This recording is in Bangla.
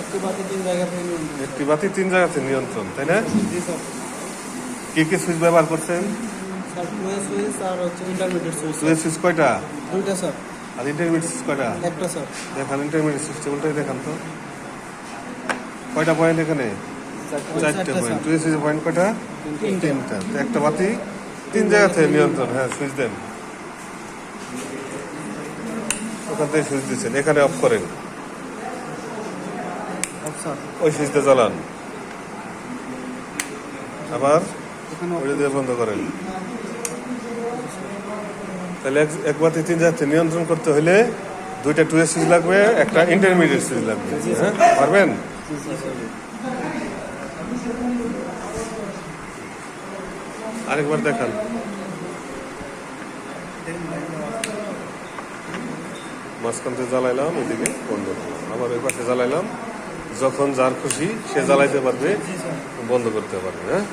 একটি বাতি 3 জায়গা থেকে নিয়ন্ত্রণ। একটি বাতি 3 জায়গাতে নিয়ন্ত্রণ, তাই না? জি স্যার। কি কি সুইচ ব্যবহার করছেন? স্যার টুয়ে সুইচ আর হচ্ছে ইন্টারমিডিয়েট সুইচ। টুয়ে সুইচ কয়টা? 2টা স্যার। আর ইন্টারমিডিয়েট সুইচ কয়টা? একটা স্যার। দেখান ইন্টারমিডিয়েট সুইচ টেবিলটাই দেখান তো। কয়টা পয়েন্ট এখানে? 4টে পয়েন্ট। টুয়ে সুইচের পয়েন্ট কয়টা? 3টা। তো একটা বাতি 3 জায়গাতে নিয়ন্ত্রণ। হ্যাঁ, সুইচ দেন। ওখান থেকে সুইচ দিচ্ছেন, এখানে অফ করেন, স্যার ওই সুইচটা জ্বালান, আবার এখানে ওই দিয়ে বন্ধ করেন। তাহলে এক বাতি 3 জায়গাতে নিয়ন্ত্রণ করতে হলে 2টা টুয়ে সুইচ লাগবে, একটা ইন্টারমিডিয়েট সুইচ লাগবে। হ্যাঁ, পারবেন? আরেকবার দেখান। মাঝখান থেকে জ্বালাইলাম, ওইদিকে বন্ধ করলাম, আবার ওই পাশে জ্বালাইলাম। যখন যার খুশি সে জ্বালাইতে পারবে, বন্ধ করতে পারবে। হ্যাঁ।